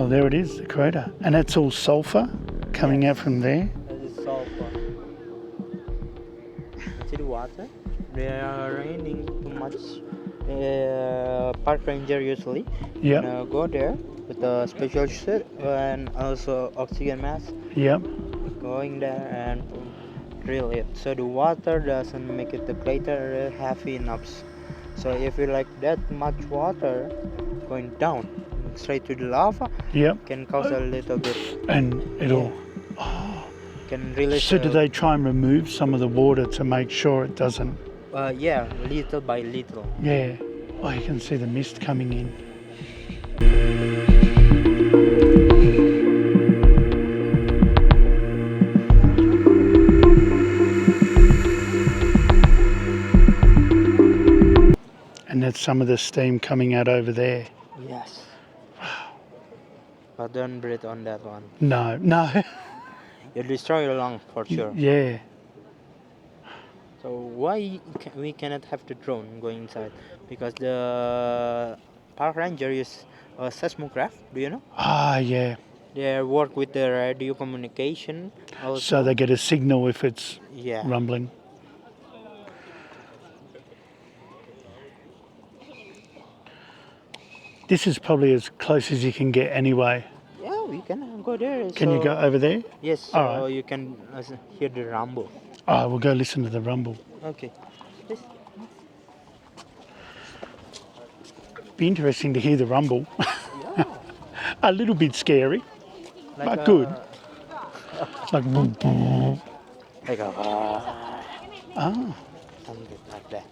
Oh, there it is, the crater. And that's all sulphur coming out from there? That is sulfur. See the water? They are raining too much. Park ranger usually Yep. go there with a special suit and also oxygen mask. Yep. Going there and drill it. So the water doesn't make it the crater heavy enough. So if you like that much water going down straight to the lava, Yep. can cause a little bit. And it'll... Can release. So do they try and remove some of the water to make sure it doesn't... Yeah, little by little. Yeah. Oh, you can see the mist coming in. And that's some of the steam coming out over there. Yes. But don't breathe on that one. No. You'll destroy your lung for sure. Yeah. So why we cannot have the drone going inside? Because the park ranger use a seismograph. Do you know? Ah, yeah. They work with the radio communication. Also. So they get a signal if it's rumbling. This is probably as close as you can get anyway. Yeah, we can go there. Can you go over there? Yes, so All right. you can hear the rumble. All right, we'll go listen to the rumble. Okay. Yes. Be interesting to hear the rumble. Yeah. A little bit scary, but good. Like boom, boom. Like a Ah. something like that.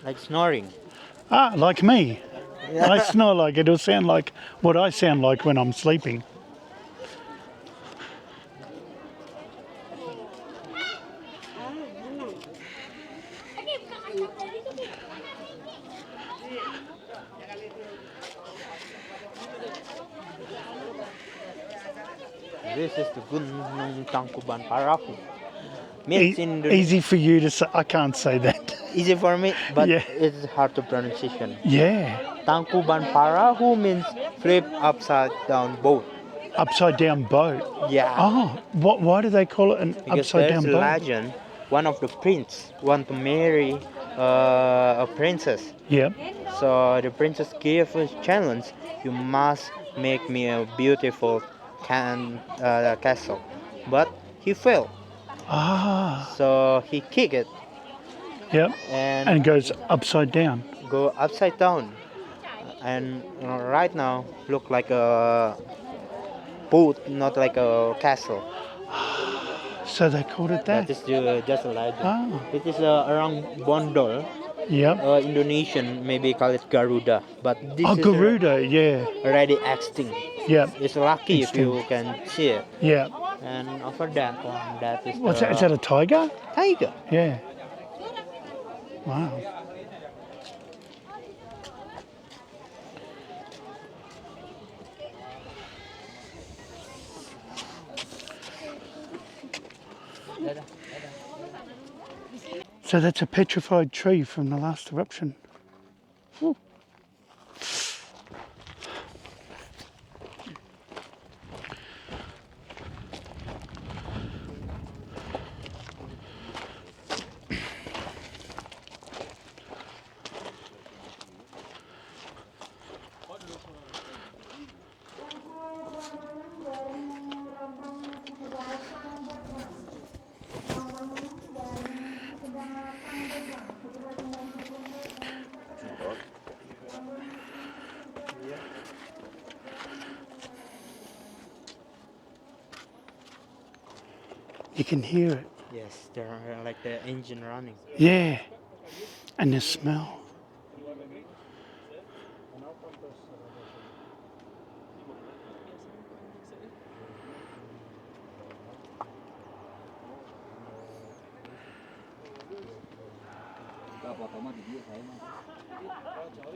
Like snoring. Ah, like me. I snore like it'll sound like what I sound like when I'm sleeping. This is the Gunung Tangkuban Parahu. Means in the Easy for you to say. I can't say that. easy for me, but Yeah. it's hard to pronunciation. Yeah. Tangkuban Parahu means flip upside down boat. Upside down boat. Yeah. Oh, why do they call it an Because upside there's down a boat? legend, one of the prince want to marry a princess. Yep. So the princess gave a challenge, you must make me a beautiful castle. But he failed. Ah. So he kicked it Yep. and, And it goes upside down. go upside down. And right now look like a boat, not like a castle. So they called it That that. is just a legend. Ah. It is around Bondol. Yep. Indonesian maybe call it Garuda, but this Oh, is Garuda. Yeah. already extinct. Yep. It's lucky if you can see it. Yeah. And over that one, that is What's the that? Is that a tiger? tiger. Yeah. Wow. So that's a petrified tree from the last eruption. Whew. You can hear it. Yes, there are like the engine running. Yeah. And the smell.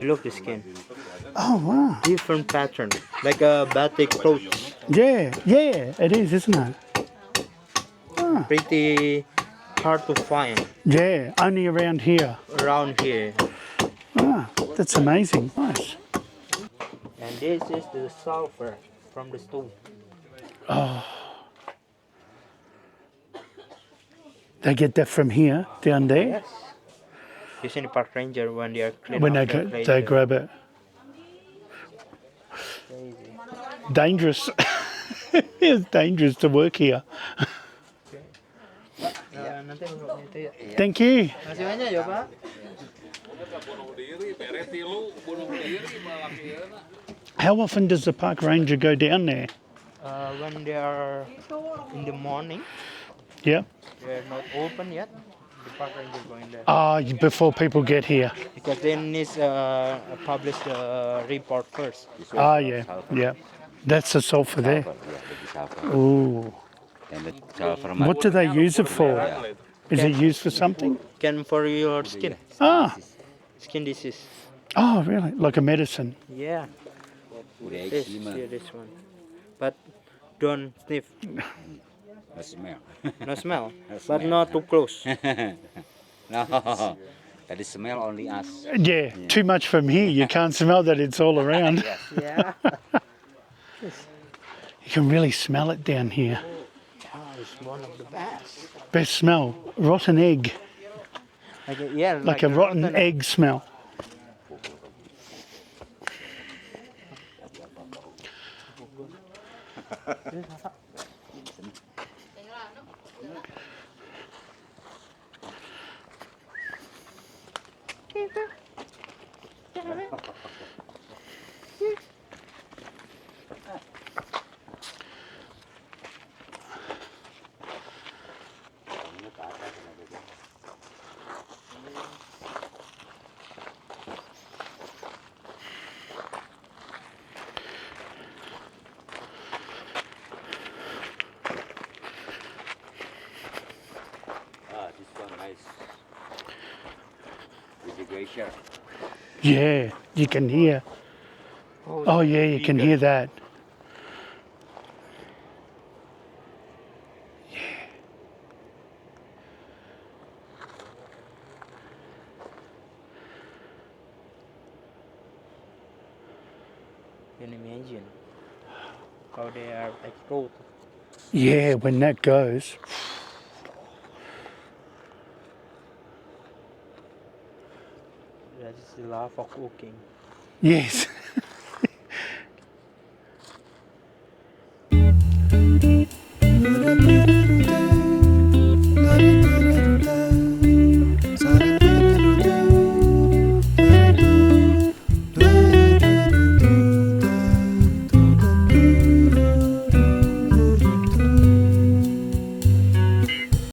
Look the skin. Oh, wow. Different pattern, like a batik clothes. Yeah, it is, isn't it? Pretty hard to find Yeah, only around here. around here. Ah, that's amazing. Nice. And this is the sulfur from the stone. Oh. They get that from here, down there? Yes. You see the park ranger when they are cleaning When up they, the they crater. grab it. Crazy. Dangerous. It's dangerous to work here. Nanti itu ya. Thank you. Masih banyak ya Pak. How often does the park ranger go down there? When they are in the morning, Yeah. they are not open yet. The park ranger going there Before people get here. because they need publish the report first. Yeah, yeah. That's the sulfur there. Ooh. And the sulfur What do they use it for? Is it used for something? Can for your skin, skin disease. Oh, really? Like a medicine? Yeah, this one. But don't sniff, The smell. no smell, but not too close. No, that is smell only us. Yeah, too much from here. You can't smell that it's all around. Yeah. You can really smell it down here. It's one of the best. Best smell, rotten egg. Like a rotten egg smell. This one nice. With the glacier. Yeah, you can hear. Oh yeah, you can hear that. Can you imagine how they are explode? Yeah, when that goes. That is the lava cooking. Yes.